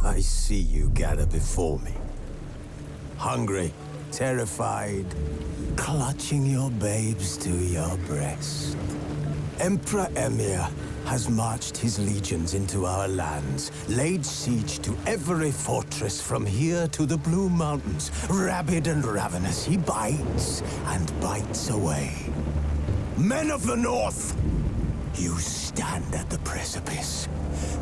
I see you gather before me. Hungry, terrified, clutching your babes to your breast. Emperor Emir has marched his legions into our lands, laid siege to every fortress from here to the Blue Mountains. Rabid and ravenous, he bites and bites away. Men of the North, you stand at the precipice.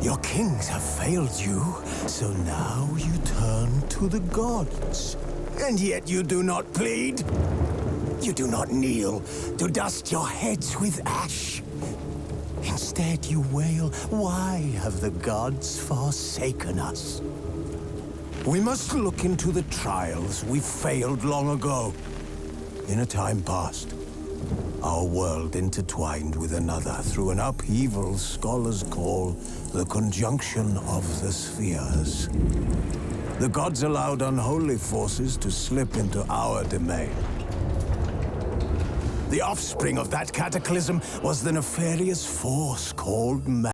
Your kings have failed you, so now you turn to the gods. And yet you do not plead. You do not kneel to dust your heads with ash. Instead you wail, why have the gods forsaken us? We must look into the trials we failed long ago. In a time past, our world intertwined with another through an upheaval scholars call the conjunction of the spheres. The gods allowed unholy forces to slip into our domain. The offspring of that cataclysm was the nefarious force called man.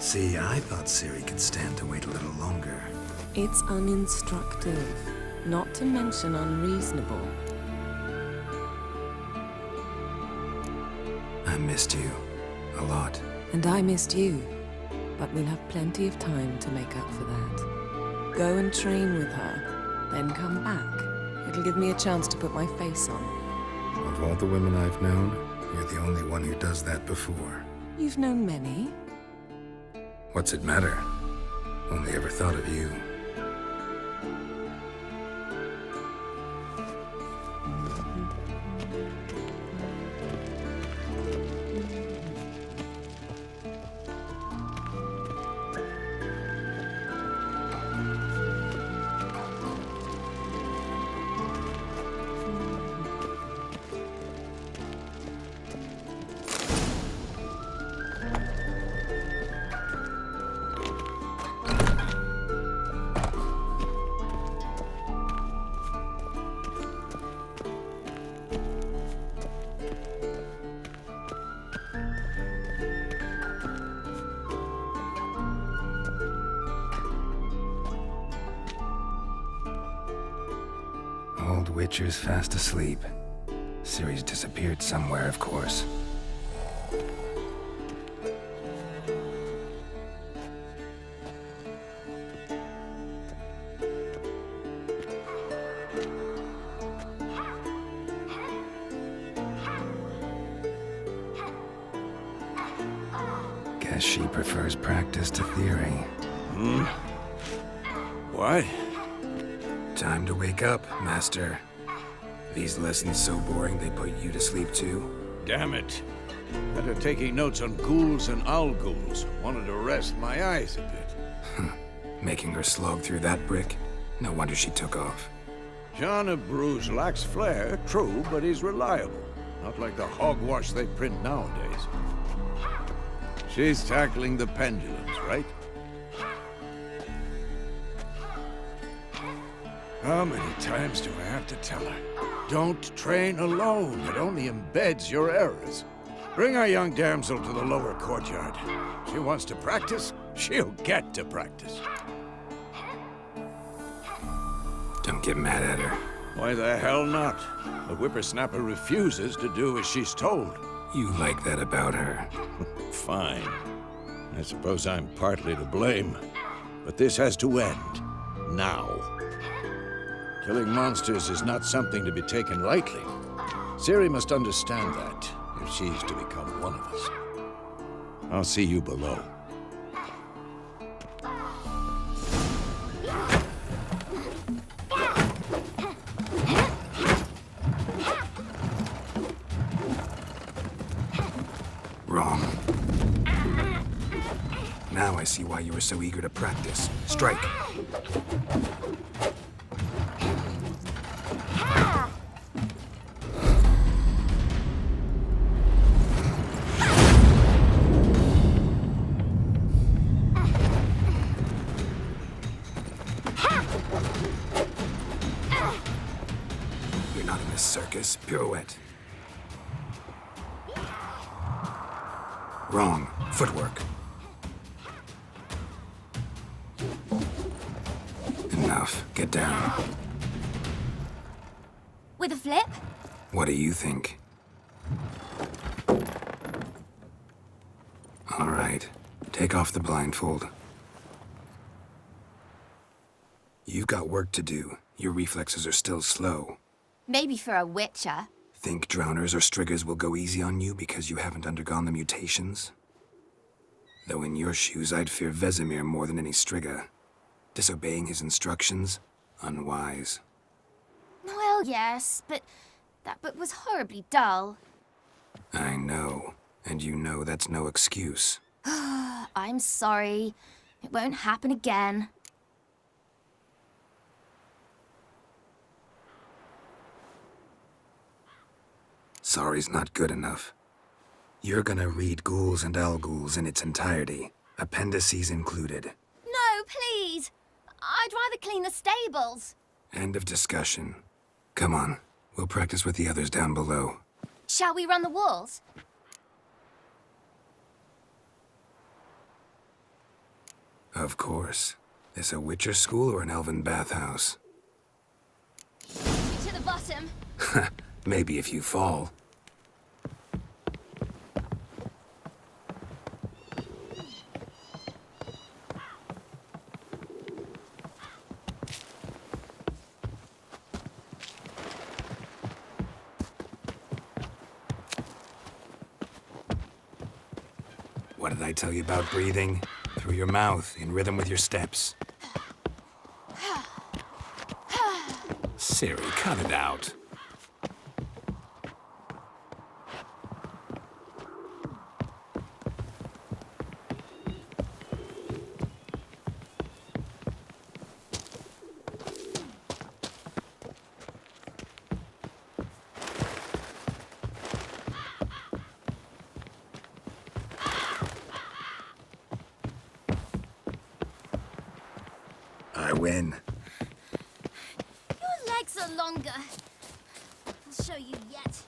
See, I thought Ciri could stand to wait a little longer. It's uninstructive, not to mention unreasonable. I missed you. A lot. And I missed you. But we'll have plenty of time to make up for that. Go and train with her, then come back. It'll give me a chance to put my face on. Of all the women I've known, you're the only one who does that before. You've known many. What's it matter? Only ever thought of you. Old Witcher's fast asleep. Ciri's disappeared somewhere, of course. Guess she prefers practice to theory. What? Time to wake up, Master. These lessons so boring they put you to sleep too? Damn it. After taking notes on ghouls and owl ghouls, wanted to rest my eyes a bit. Making her slog through that brick? No wonder she took off. John of Bruges lacks flair, true, but he's reliable. Not like the hogwash they print nowadays. She's tackling the pendulums, right? How many times do I have to tell her? Don't train alone. It only embeds your errors. Bring our young damsel to the lower courtyard. She wants to practice, she'll get to practice. Don't get mad at her. Why the hell not? The whippersnapper refuses to do as she's told. You like that about her. Fine. I suppose I'm partly to blame. But this has to end. Now. Killing monsters is not something to be taken lightly. Ciri must understand that, if she's to become one of us. I'll see you below. Wrong. Now I see why you were so eager to practice. Strike. You're not in this circus. Pirouette. Wrong. Footwork. Enough. Get down. With a flip? What do you think? All right. Take off the blindfold. You've got work to do. Your reflexes are still slow. Maybe for a witcher. Think drowners or striggers will go easy on you because you haven't undergone the mutations? Though in your shoes, I'd fear Vesemir more than any strigger. Disobeying his instructions? Unwise. Well, yes, but that book was horribly dull. I know. And you know that's no excuse. I'm sorry. It won't happen again. Sorry's not good enough. You're gonna read Ghouls and Owlghouls in its entirety, appendices included. No, please! I'd rather clean the stables. End of discussion. Come on, we'll practice with the others down below. Shall we run the walls? Of course. This a Witcher school or an elven bathhouse? To the bottom. Maybe if you fall. What did I tell you about breathing? Through your mouth, in rhythm with your steps. Siri, cut it out. I win. Your legs are longer. I'll show you yet.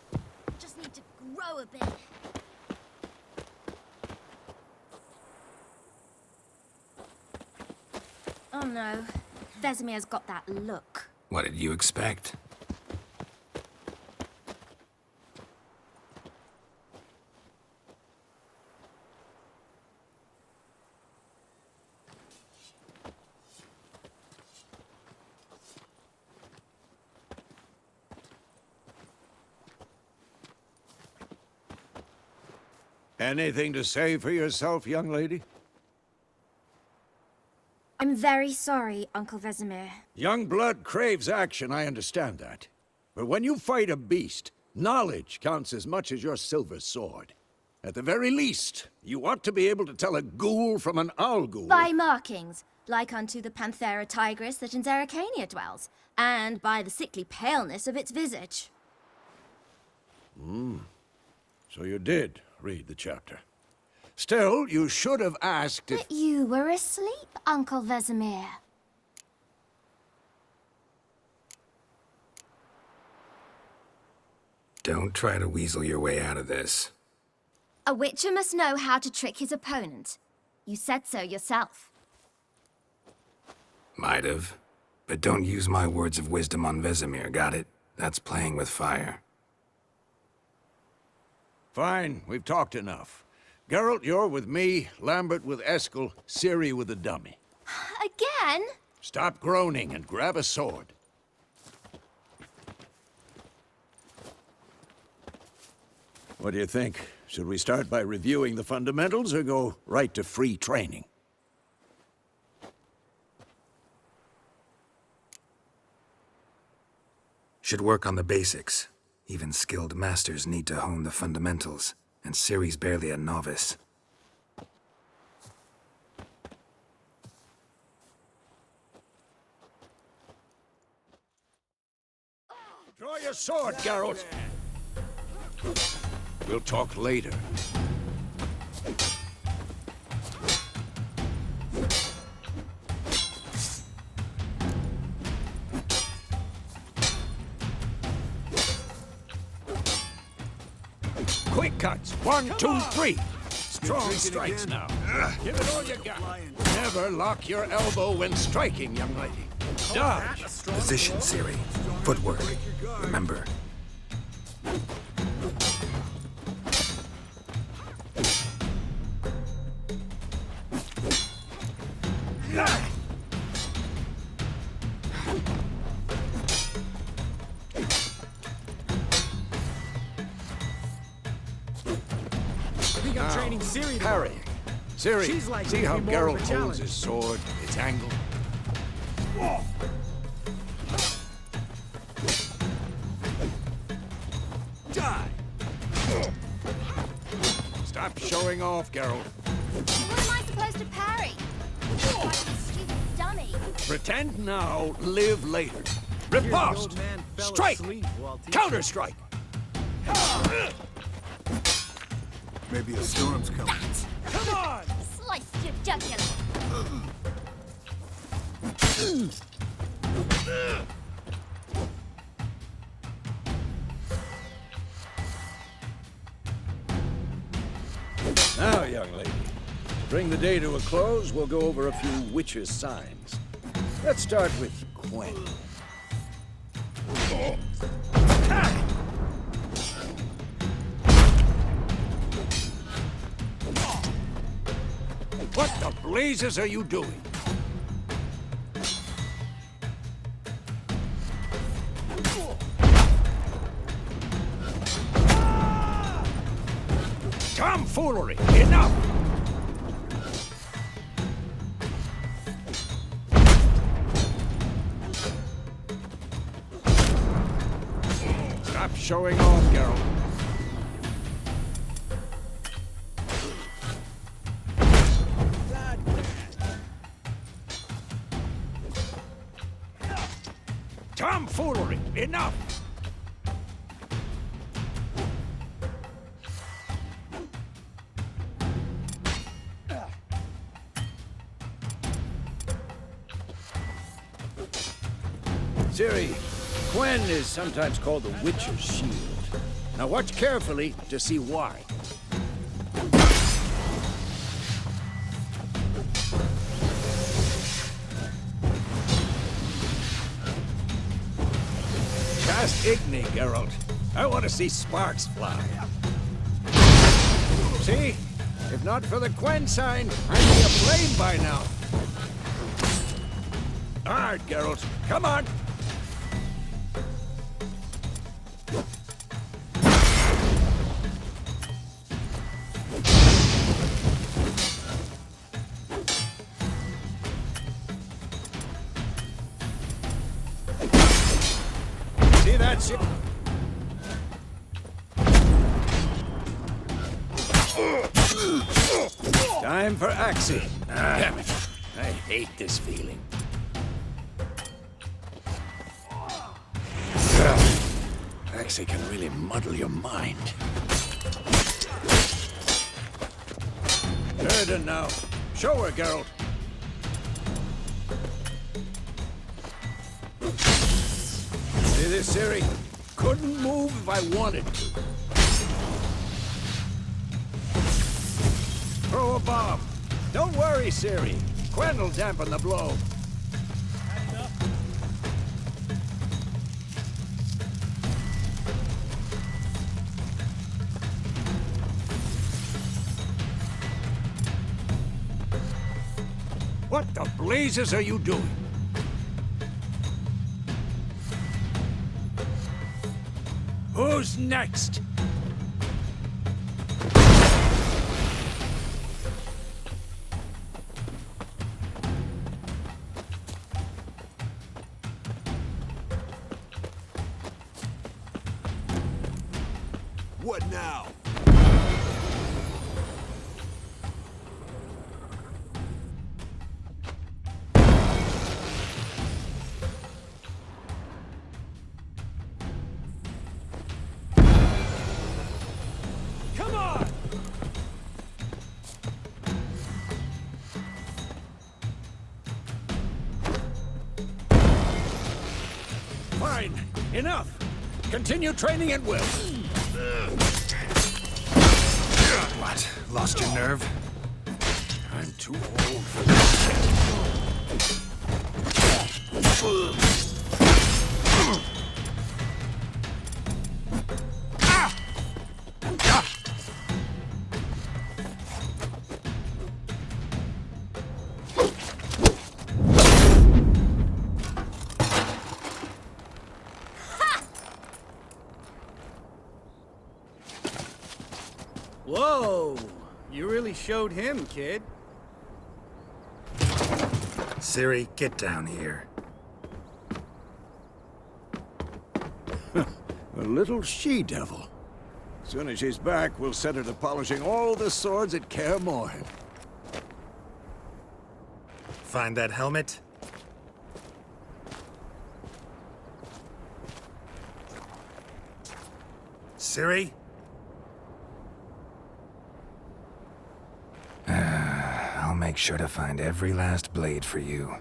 Just need to grow a bit. Oh no. Vesemir's got that look. What did you expect? Anything to say for yourself, young lady? I'm very sorry, Uncle Vesemir. Young blood craves action, I understand that. But when you fight a beast, knowledge counts as much as your silver sword. At the very least, you ought to be able to tell a ghoul from an owl ghoul. By markings, like unto the Panthera tigris that in Zerrikania dwells, and by the sickly paleness of its visage. So you did read the chapter. Still, you should have asked if... But you were asleep, Uncle Vesemir. Don't try to weasel your way out of this. A witcher must know how to trick his opponent. You said so yourself. Might have. But don't use my words of wisdom on Vesemir, got it? That's playing with fire. Fine, we've talked enough. Geralt, you're with me, Lambert with Eskel, Ciri with the dummy. Again? Stop groaning and grab a sword. What do you think? Should we start by reviewing the fundamentals or go right to free training? Should work on the basics. Even skilled masters need to hone the fundamentals, and Ciri's barely a novice. Draw your sword, Geralt. We'll talk later. Quick cuts. 1, 2, 3. Strong strikes now. Give it all you got. Never lock your elbow when striking, young lady. Dodge. Position, Ciri. Footwork. Remember. I'm training Ciri tomorrow. Parrying. Ciri, She's likely see to how be more of Geralt a holds challenge. his sword, its angle? Die! Stop showing off, Geralt. What am I supposed to parry? Like a stupid dummy. Pretend now, live later. Here's the Riposte! old man fell Strike! asleep while teaching. Counter-strike! Maybe a storm's coming. Come on! Sliced your jugular. Now, young lady, bring the day to a close, we'll go over a few witches' signs. Let's start with Gwen. What the blazes are you doing? Tomfoolery! Enough! Stop showing off, Geralt. Tomfoolery! Enough! Ciri, Gwen is sometimes called the Witcher's Shield. Now watch carefully to see why. Cast Igni, Geralt. I want to see sparks fly. See? If not for the Gwen sign, I'd be aflame by now. All right, Geralt. Come on! See that shit? Time for Axie. Damn it. I hate this feeling. Axie can really muddle your mind. Erden now. Show her, Geralt. See this, Ciri? Couldn't move if I wanted to. Throw a bomb. Don't worry, Ciri. Gwen will dampen the blow. What the blazes are you doing? Who's next? What now? Come on! Fine. Enough. Continue training at will. What? Lost your nerve? I'm too old for this shit. Whoa! You really showed him, kid. Ciri, get down here. A little she-devil. Soon as she's back, we'll set her to polishing all the swords at Kaer Morhen. Find that helmet? Ciri? I'll make sure to find every last blade for you.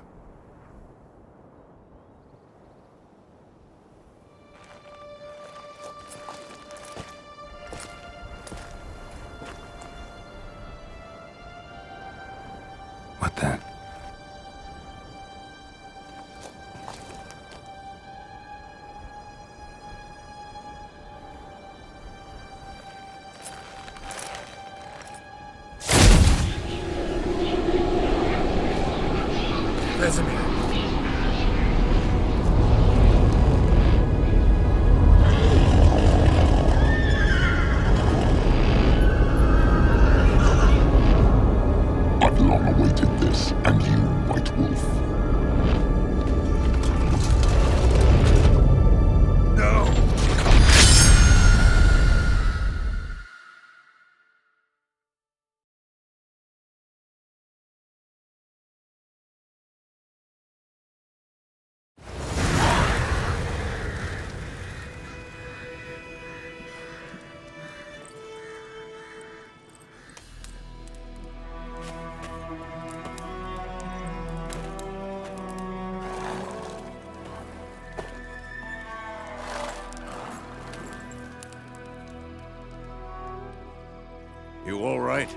You all right?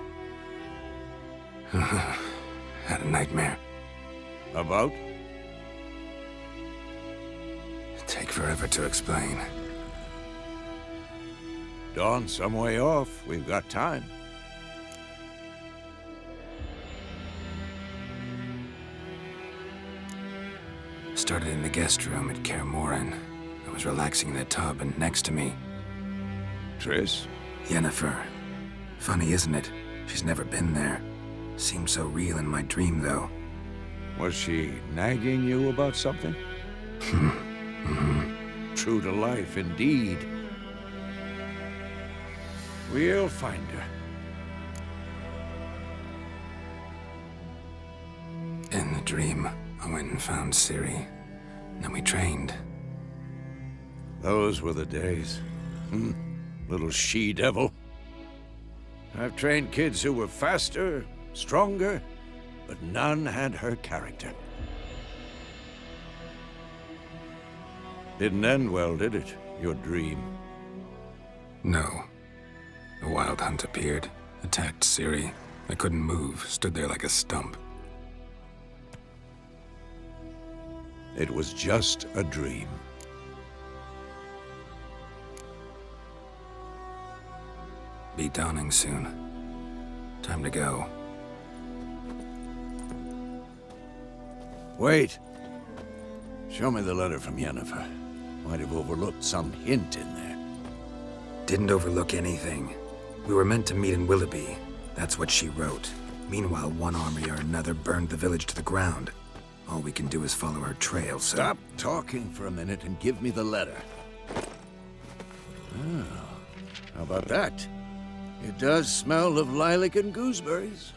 Had a nightmare. About? Take forever to explain. Dawn's some way off. We've got time. Started in the guest room at Kaer Morhen. I was relaxing in the tub, and next to me, Triss? Yennefer. Funny, isn't it? She's never been there. Seemed so real in my dream, though. Was she nagging you about something? True to life, indeed. We'll find her. In the dream, I went and found Ciri. Then we trained. Those were the days. Little she-devil. I've trained kids who were faster, stronger, but none had her character. Didn't end well, did it? Your dream? No. The Wild Hunt appeared, attacked Ciri. I couldn't move, stood there like a stump. It was just a dream. Be dawning soon. Time to go. Wait. Show me the letter from Yennefer. Might have overlooked some hint in there. Didn't overlook anything. We were meant to meet in Willoughby. That's what she wrote. Meanwhile, one army or another burned the village to the ground. All we can do is follow her trail, so... Stop talking for a minute and give me the letter. Oh, how about that? It does smell of lilac and gooseberries.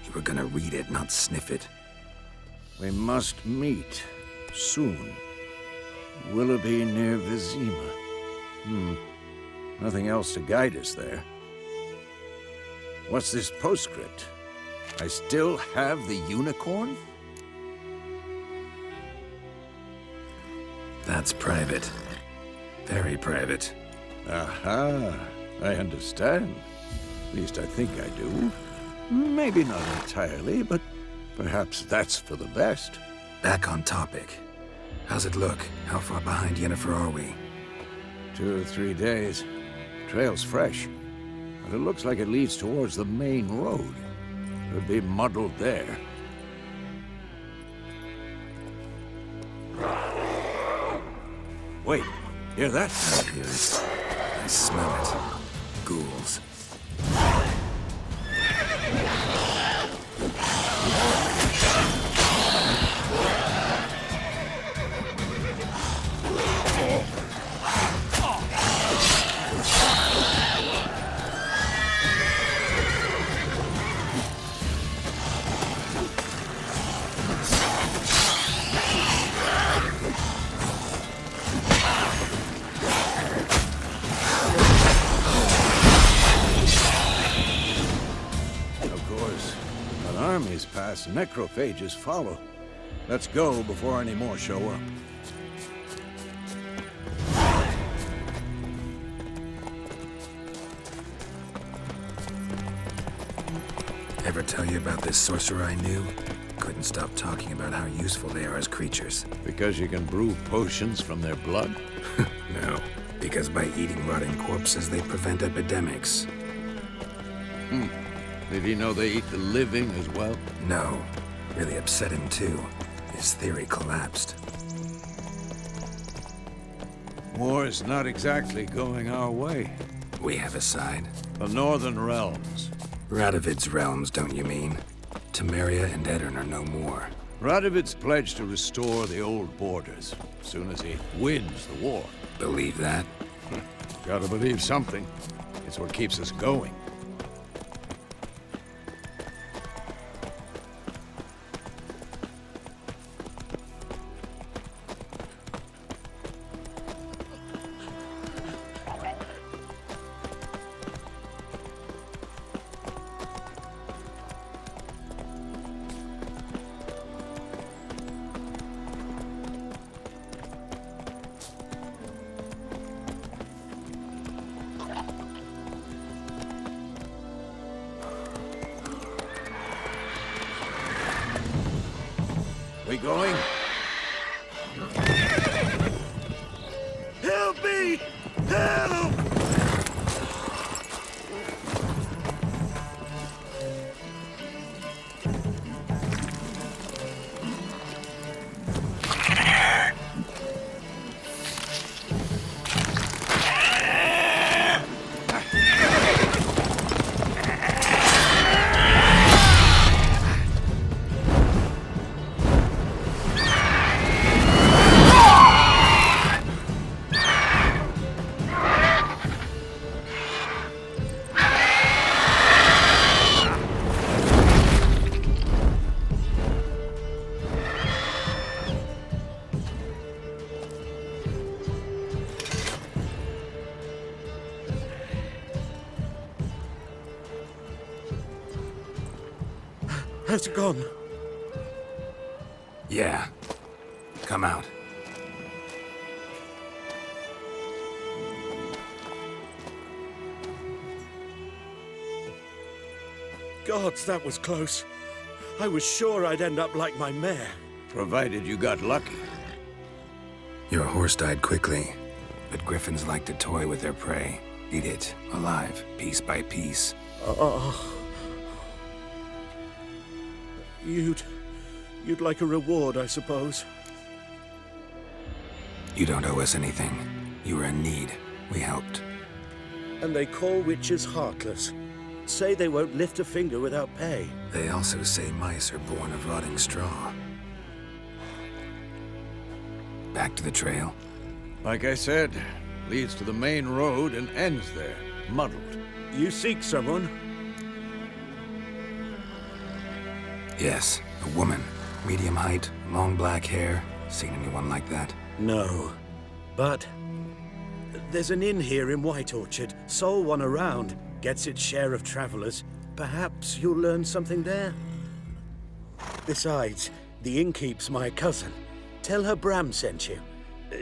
You were gonna read it, not sniff it. We must meet soon. Willoughby near Vizima. Nothing else to guide us there. What's this postscript? I still have the unicorn? That's private. Very private. Aha, I understand. At least I think I do. Maybe not entirely, but perhaps that's for the best. Back on topic. How's it look? How far behind Yennefer are we? 2 or 3 days. Trail's fresh, but it looks like it leads towards the main road. Could be muddled there. Wait, hear that? I hear it. I smell it. Ghouls. Armies pass, necrophages follow. Let's go before any more show up. Ever tell you about this sorcerer I knew? Couldn't stop talking about how useful they are as creatures. Because you can brew potions from their blood? No, because by eating rotting corpses, they prevent epidemics. Did he know they eat the living as well? No. Really upset him, too. His theory collapsed. War's not exactly going our way. We have a side. The Northern Realms. Radovid's realms, don't you mean? Temeria and Edirn are no more. Radovid's pledged to restore the old borders, as soon as he wins the war. Believe that? Gotta believe something. It's what keeps us going. going? Help me! Help! How's it gone? Yeah. Come out. Gods, that was close. I was sure I'd end up like my mare. Provided you got lucky. Your horse died quickly, but griffins like to toy with their prey. Eat it, alive, piece by piece. You'd like a reward, I suppose. You don't owe us anything. You were in need. We helped. And they call witches heartless. Say they won't lift a finger without pay. They also say mice are born of rotting straw. Back to the trail. Like I said, leads to the main road and ends there, muddled. You seek someone? Yes, a woman. Medium height, long black hair. Seen anyone like that? No. But there's an inn here in White Orchard. Sole one around. Gets its share of travelers. Perhaps you'll learn something there? Besides, the innkeep's my cousin. Tell her Bram sent you.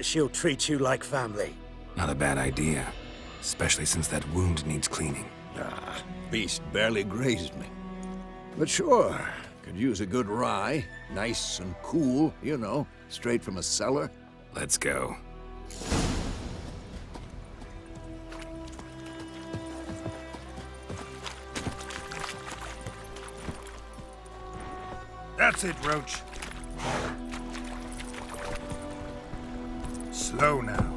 She'll treat you like family. Not a bad idea. Especially since that wound needs cleaning. Beast barely grazed me. But sure, could use a good rye. Nice and cool, you know, straight from a cellar. Let's go. That's it, Roach. Slow now.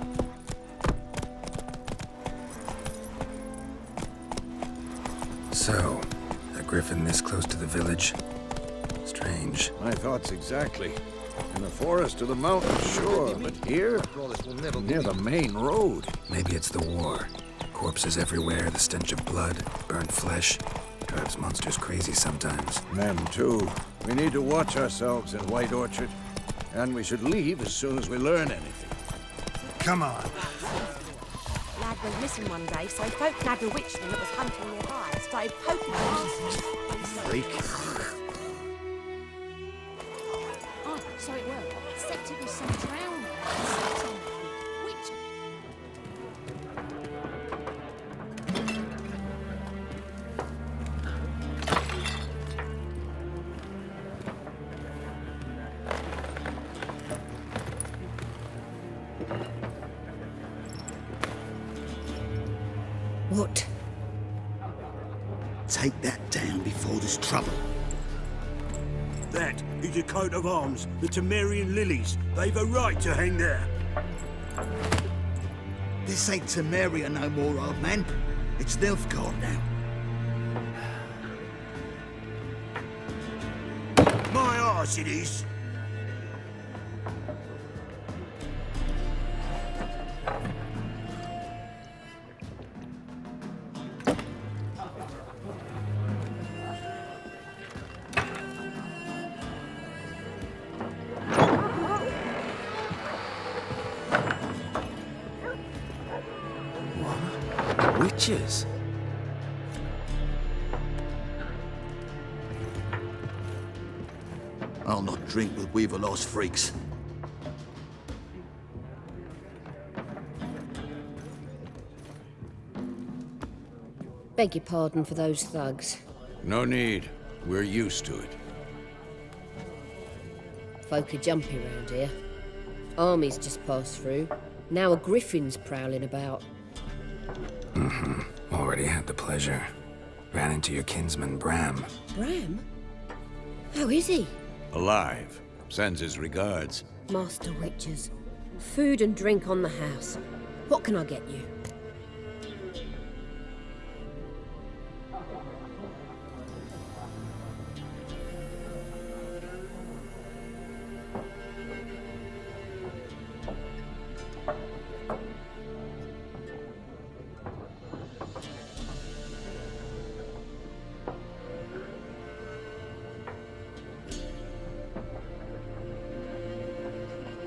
So, a griffin this close to the village? Strange. My thoughts exactly. In the forest or the mountains, sure, but here? Near the main road. Maybe it's the war. Corpses everywhere, the stench of blood, burnt flesh. Drives monsters crazy sometimes. Men, too. We need to watch ourselves in White Orchard. And we should leave as soon as we learn anything. Come on. Lad went missing one day, so folk nabbed a witchman that was hunting nearby. Started poking him. Freak. Oh, so it worked. Except it was some drowning. Witch. What? Take that down before there's trouble. That is a coat of arms, the Temerian lilies. They've a right to hang there. This ain't Temeria no more, old man. It's Nilfgaard now. My arse it is. Witches? I'll not drink with Weaver-lost freaks. Beg your pardon for those thugs. No need. We're used to it. Folk are jumpy round here. Armies just passed through. Now a griffin's prowling about. Already had the pleasure. Ran into your kinsman, Bram. Bram? How is he? Alive. Sends his regards. Master Witches. Food and drink on the house. What can I get you?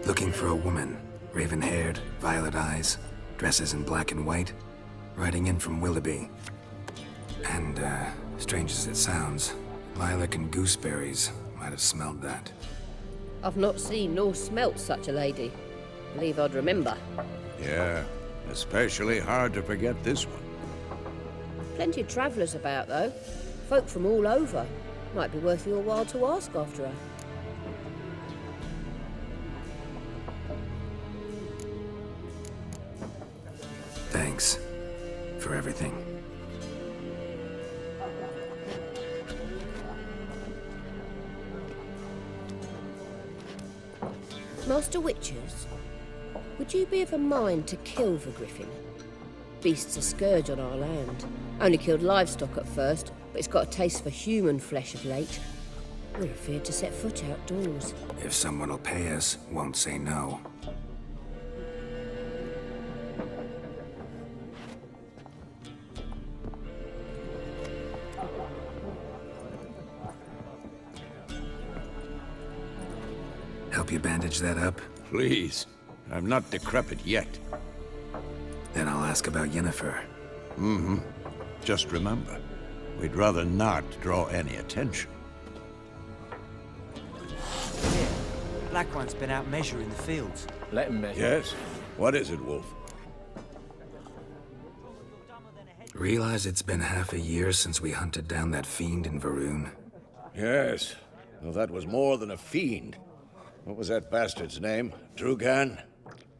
Looking for a woman. Raven-haired, violet eyes, dresses in black and white. Riding in from Willoughby. And, strange as it sounds, lilac and gooseberries might have smelled that. I've not seen nor smelt such a lady. Believe I'd remember. Yeah, especially hard to forget this one. Plenty of travellers about, though. Folk from all over. Might be worth your while to ask after her. Thanks for everything. Master Witches, would you be of a mind to kill the griffin? Beast's a scourge on our land. Only killed livestock at first, but it's got a taste for human flesh of late. We're afeard to set foot outdoors. If someone will pay us, won't say no. Help you bandage that up? Please. I'm not decrepit yet. Then I'll ask about Yennefer. Just remember, we'd rather not draw any attention. Yeah, Black One's been out measuring the fields. Let him measure. Yes? What is it, Wolf? Realize it's been half a year since we hunted down that fiend in Varun. Yes. Well, that was more than a fiend. What was that bastard's name? Drugan?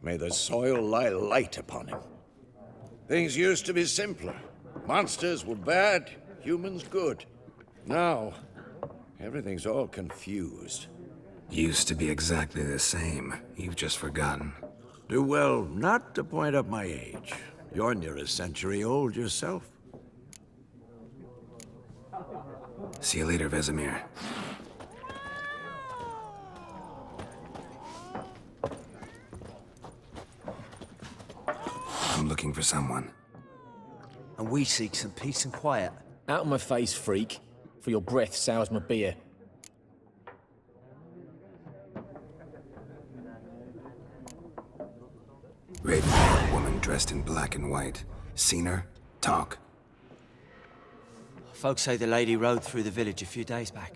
May the soil lie light upon him. Things used to be simpler. Monsters were bad, humans good. Now, everything's all confused. Used to be exactly the same. You've just forgotten. Do well not to point up my age. You're near a century old yourself. See you later, Vesemir. I'm looking for someone. And we seek some peace and quiet. Out of my face, freak. For your breath sours my beer. Raven-haired woman dressed in black and white. Seen her? Talk. Folks say the lady rode through the village a few days back.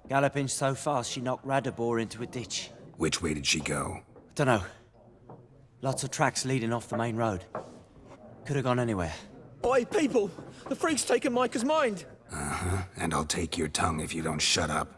Galloping so fast she knocked Radabor into a ditch. Which way did she go? Dunno. Lots of tracks leading off the main road. Could have gone anywhere. Oi, people! The freak's taken Micah's mind! Uh-huh. And I'll take your tongue if you don't shut up.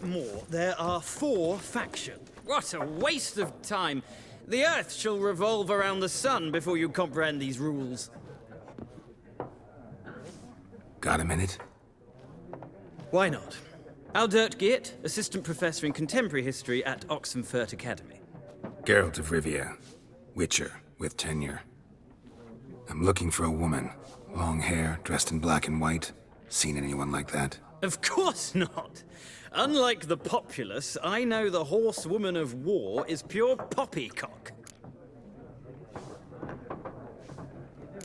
More, there are 4 factions. What a waste of time! The Earth shall revolve around the sun before you comprehend these rules. Got a minute? Why not? Aldert Geert, Assistant Professor in Contemporary History at Oxenfurt Academy. Geralt of Rivia. Witcher, with tenure. I'm looking for a woman. Long hair, dressed in black and white. Seen anyone like that? Of course not! Unlike the populace, I know the horsewoman of war is pure poppycock.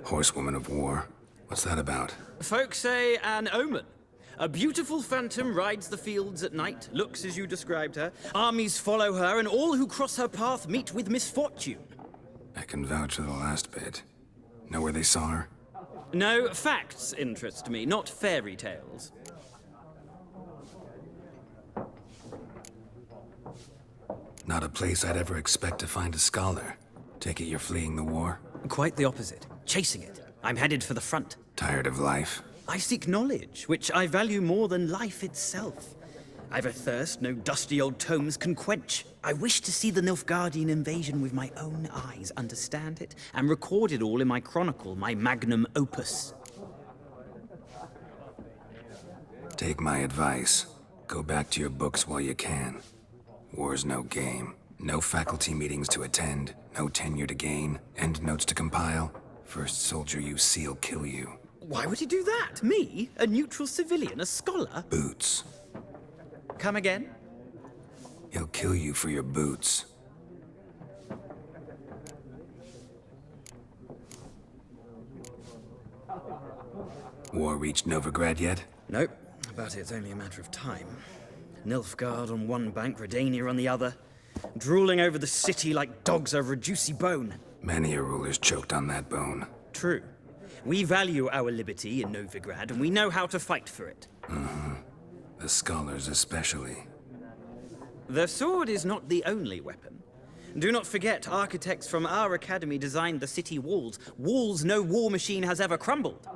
Horsewoman of war? What's that about? Folk say an omen. A beautiful phantom rides the fields at night, looks as you described her. Armies follow her, and all who cross her path meet with misfortune. I can vouch for the last bit. Know where they saw her? No, facts interest me, not fairy tales. Not a place I'd ever expect to find a scholar. Take it you're fleeing the war? Quite the opposite. Chasing it. I'm headed for the front. Tired of life? I seek knowledge, which I value more than life itself. I've a thirst no dusty old tomes can quench. I wish to see the Nilfgaardian invasion with my own eyes, understand it, and record it all in my chronicle, my magnum opus. Take my advice. Go back to your books while you can. War's no game. No faculty meetings to attend, no tenure to gain, end notes to compile. First soldier you see'll kill you. Why would he do that? Me? A neutral civilian? A scholar? Boots. Come again? He'll kill you for your boots. War reached Novigrad yet? Nope, but it's only a matter of time. Nilfgaard on one bank, Redania on the other. Drooling over the city like dogs over a juicy bone. Many a ruler's choked on that bone. True. We value our liberty in Novigrad, and we know how to fight for it. The scholars especially. The sword is not the only weapon. Do not forget, architects from our academy designed the city walls. Walls no war machine has ever crumbled.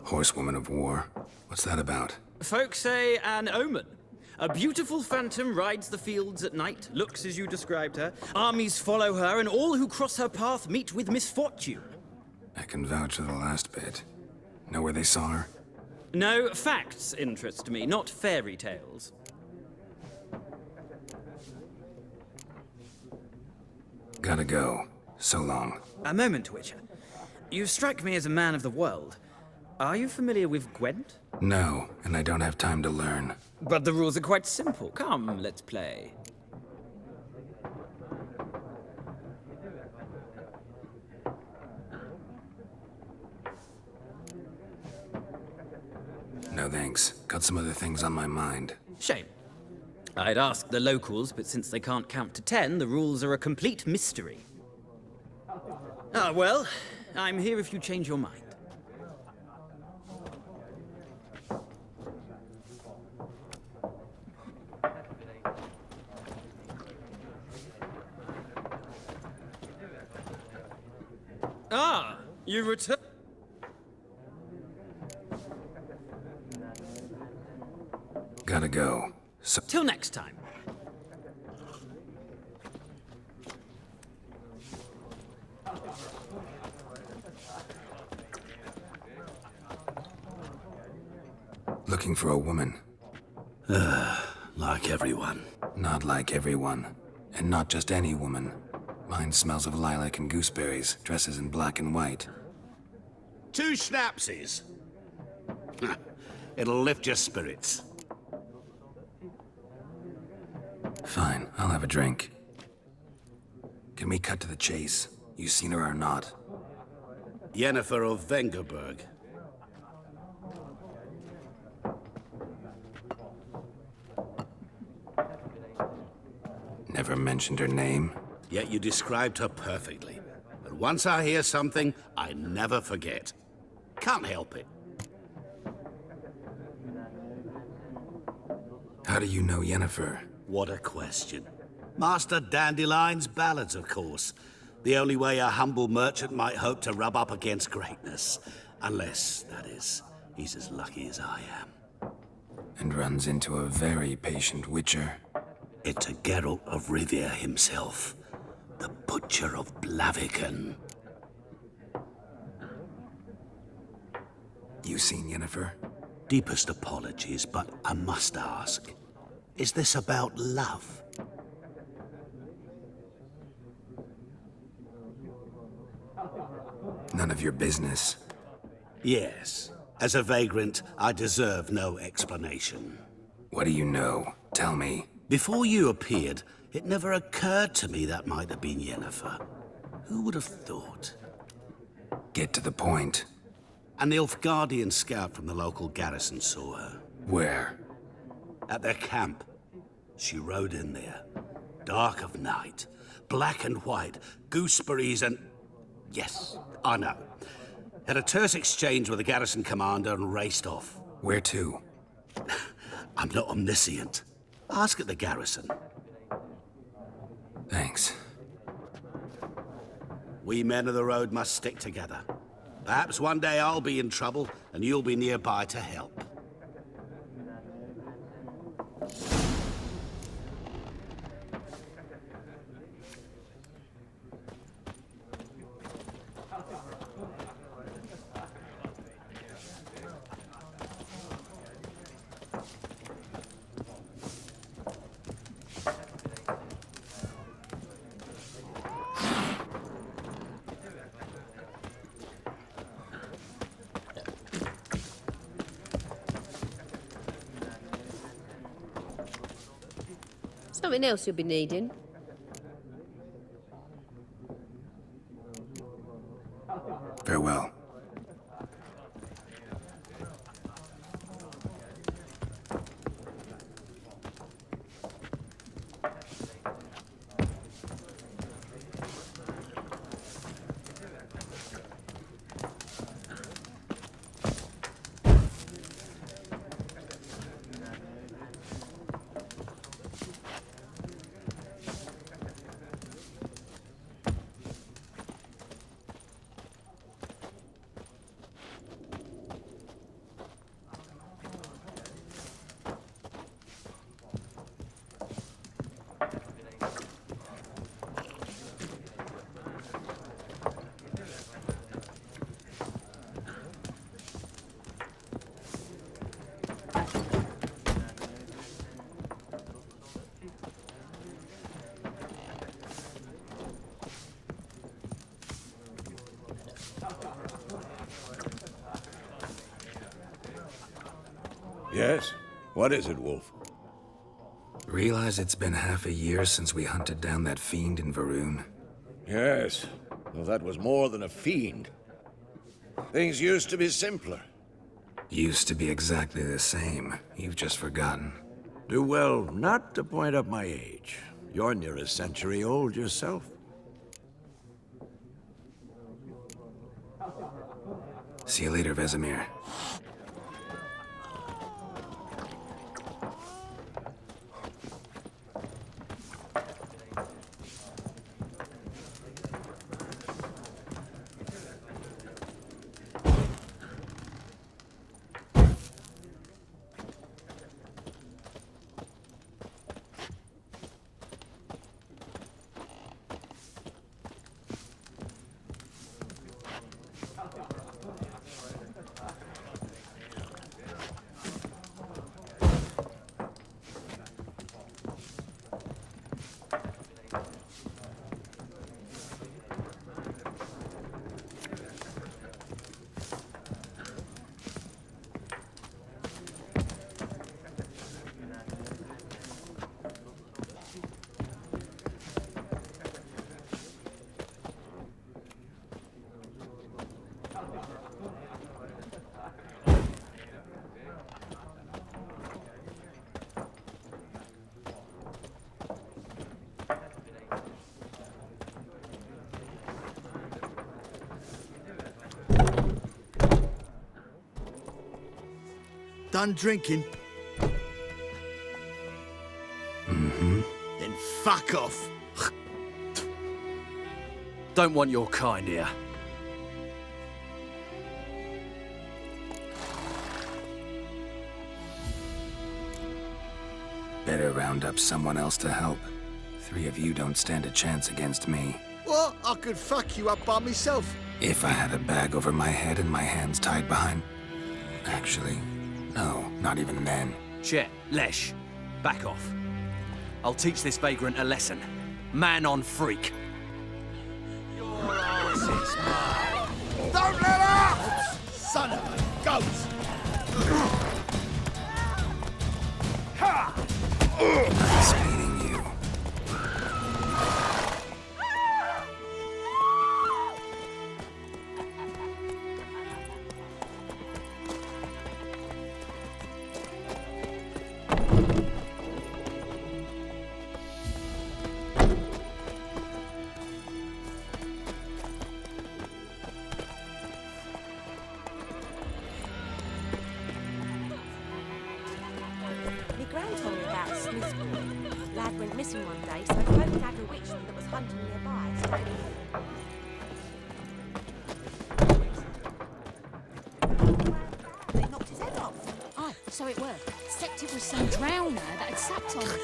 Horsewoman of war. What's that about? Folk say an omen. A beautiful phantom rides the fields at night, looks as you described her. Armies follow her, and all who cross her path meet with misfortune. I can vouch for the last bit. Know where they saw her? No, facts interest me, not fairy tales. Gotta go. So long. A moment, Witcher. You strike me as a man of the world. Are you familiar with Gwent? No, and I don't have time to learn. But the rules are quite simple. Come, let's play. No thanks. Got some other things on my mind. Shame. I'd ask the locals, but since they can't count to 10, the rules are a complete mystery. Ah, well, I'm here if you change your mind. Ah, you return. Gotta go. So Till next time. looking for a woman. Like everyone. Not like everyone. And not just any woman. Mine smells of lilac and gooseberries, dresses in black and white. 2 schnapsies. It'll lift your spirits. Fine, I'll have a drink. Can we cut to the chase? You seen her or not? Yennefer of Vengerberg. Never mentioned her name. Yet you described her perfectly. And once I hear something, I never forget. Can't help it. How do you know Yennefer? What a question. Master Dandelion's ballads, of course. The only way a humble merchant might hope to rub up against greatness. Unless, that is, he's as lucky as I am. And runs into a very patient witcher. It's a Geralt of Rivia himself. The Butcher of Blaviken. You seen Yennefer? Deepest apologies, but I must ask. Is this about love? None of your business. Yes. As a vagrant, I deserve no explanation. What do you know? Tell me. Before you appeared, it never occurred to me that might have been Yennefer. Who would have thought? Get to the point. An Nilfgaardian scout from the local garrison saw her. Where? At their camp. She rode in there. Dark of night. Black and white. Gooseberries and... Yes, I know. Had a terse exchange with the garrison commander and raced off. Where to? I'm not omniscient. Ask at the garrison. Thanks. We men of the road must stick together. Perhaps one day I'll be in trouble, and you'll be nearby to help. Something else you'll be needing. Farewell. Yes? What is it, Wolf? Realize it's been half a year since we hunted down that fiend in Varun? Yes. Well, that was more than a fiend. Things used to be simpler. Used to be exactly the same. You've just forgotten. Do well not to point up my age. You're near a century old yourself. See you later, Vesemir. Done drinking? Mm-hmm. Then fuck off. Don't want your kind here. Better round up someone else to help. 3 of you don't stand a chance against me. What? I could fuck you up by myself. If I had a bag over my head and my hands tied behind... Actually, no, not even then. Chet, Lesh, back off. I'll teach this vagrant a lesson. Man on freak. Your arse is mine. Don't let up! Son of a goat! Nice meeting you. missing one day, so folk nabbed a witchman that was hunting nearby. They knocked his head off. Aye, so it were. Except it was some drowner that had sapped on him.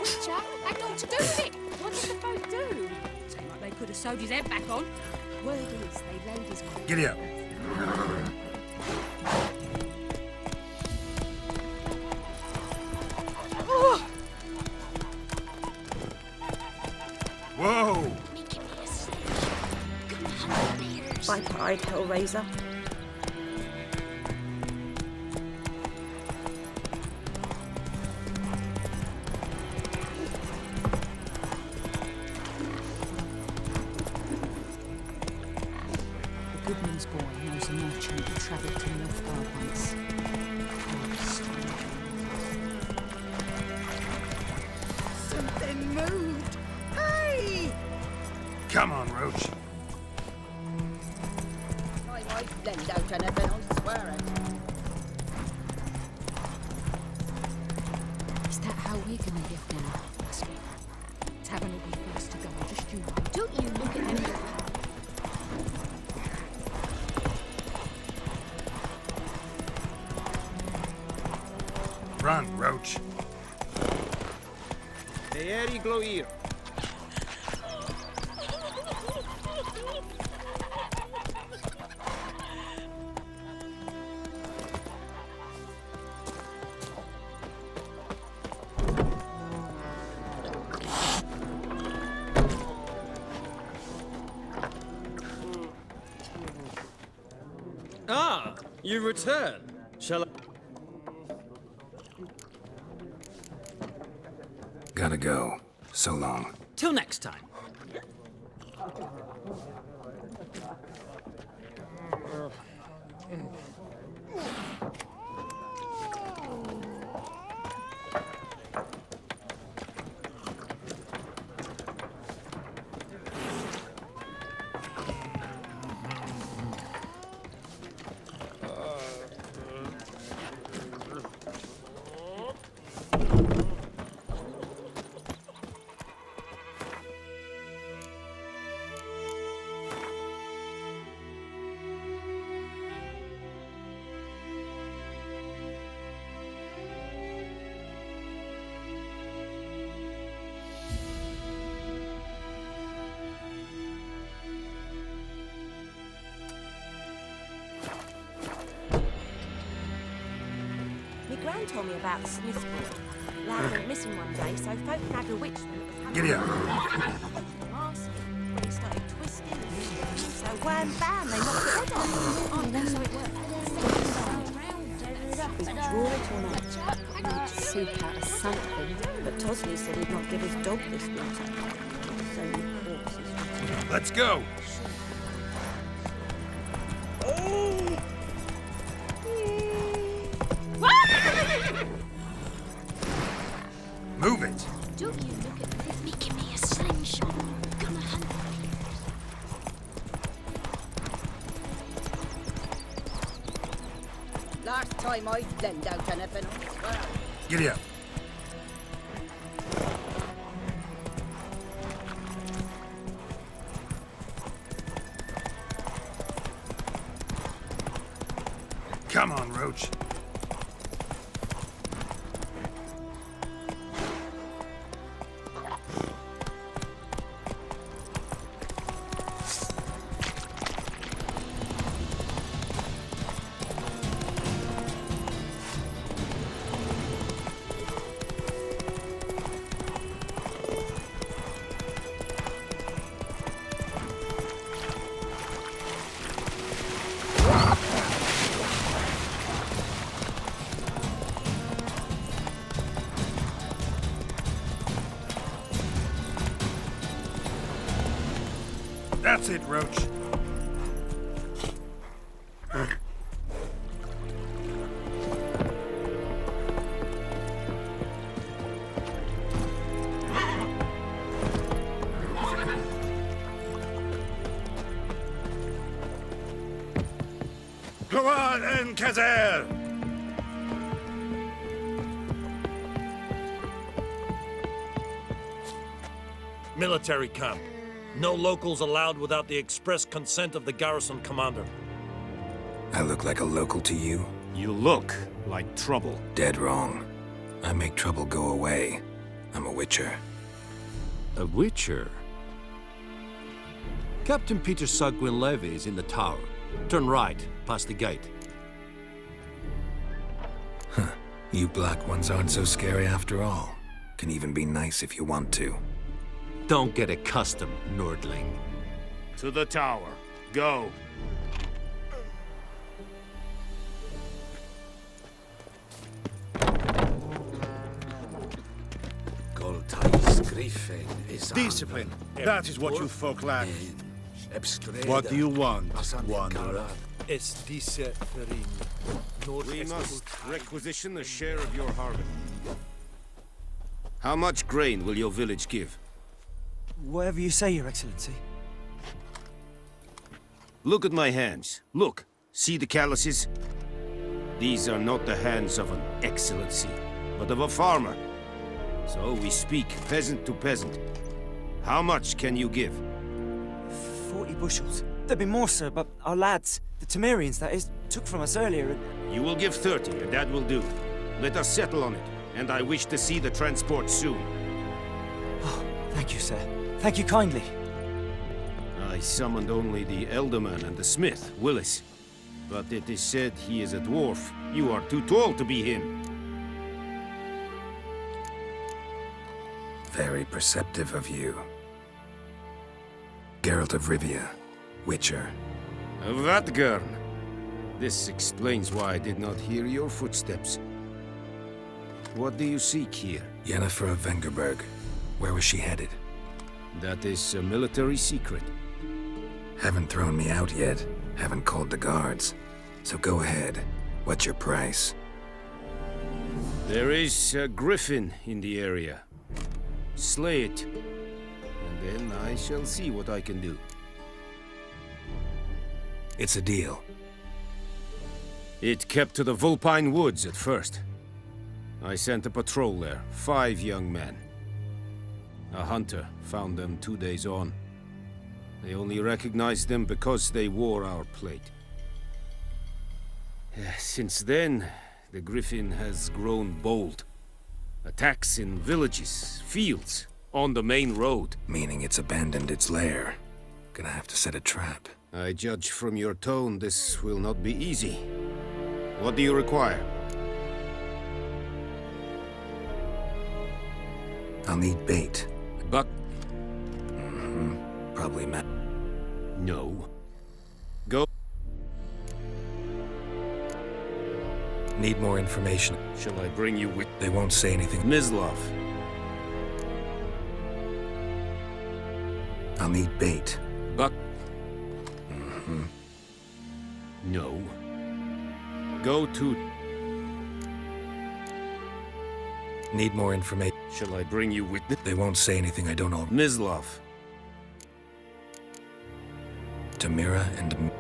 Witcher had naught to do with it. What did the folk do? Seemed like they could have sewed his head back on. Word is, they laid his corpse. Giddy up. Whoa! Bye-bye, Hellraiser. The Goodman's boy knows a merchant who travelled to Nilfgaard once. Something moved. Hey! Come on, Roach. I might lend out anything, I swear it. Is that how we're gonna get down? Tavern will be first to go, just you wait. Don't you look at them. Run, Roach. Teeri gloir. Ah, you return. Shall I? Gotta go. So long. Till next time. My gran told me about the Smith's boy. Lad went missing one day, so folk nabbed a witchman that was hunting. Giddy up. Mask when he started twisting. So wham bam, they knocked his head off. Oh, that's how it worked. We draw it or not? Need to seek out something. But Tosley said he'd not give his dog this winter. So many corpses. Let's go. Move it. Don't you look at me. Give me a slingshot. Gonna hunt. Last time I lend out anything, I swear. Giddy up. Come on, Roach. That's it, Roach. Go on, Enkazer! Military camp. No locals allowed without the express consent of the garrison commander. I look like a local to you? You look like trouble. Dead wrong. I make trouble go away. I'm a witcher. A witcher? Captain Peter Sugwin Levy is in the tower. Turn right, past the gate. Huh. You black ones aren't so scary after all. Can even be nice if you want to. Don't get accustomed, Nordling. To the tower. Go. Discipline. That is what you folk lack. What do you want, wanderer? We must requisition a share of your harvest. How much grain will your village give? Whatever you say, Your Excellency. Look at my hands. Look. See the calluses? These are not the hands of an excellency, but of a farmer. So we speak peasant to peasant. How much can you give? 40 bushels. There'd be more, sir, but our lads, the Temerians, that is, took from us earlier and... You will give 30, and that will do. Let us settle on it, and I wish to see the transport soon. Oh, thank you, sir. Thank you kindly. I summoned only the Elderman and the smith, Willis. But it is said he is a dwarf. You are too tall to be him. Very perceptive of you. Geralt of Rivia, Witcher. Vatgern. This explains why I did not hear your footsteps. What do you seek here? Yennefer of Vengerberg. Where was she headed? That is a military secret. Haven't thrown me out yet. Haven't called the guards. So go ahead. What's your price? There is a griffin in the area. Slay it, and then I shall see what I can do. It's a deal. It kept to the Vulpine Woods at first. I sent a patrol there, 5 young men. A hunter found them 2 days on. They only recognized them because they wore our plate. Since then, the griffin has grown bold. Attacks in villages, fields, on the main road. Meaning it's abandoned its lair. Gonna have to set a trap. I judge from your tone this will not be easy. What do you require? I'll need bait. But... Probably Matt. No. Go. Need more information. Shall I bring you with... They won't say anything. Mislov. I'll need bait. But... No. Go to... Need more information. Shall I bring you with... They won't say anything I don't know. Mislov. Tamira and...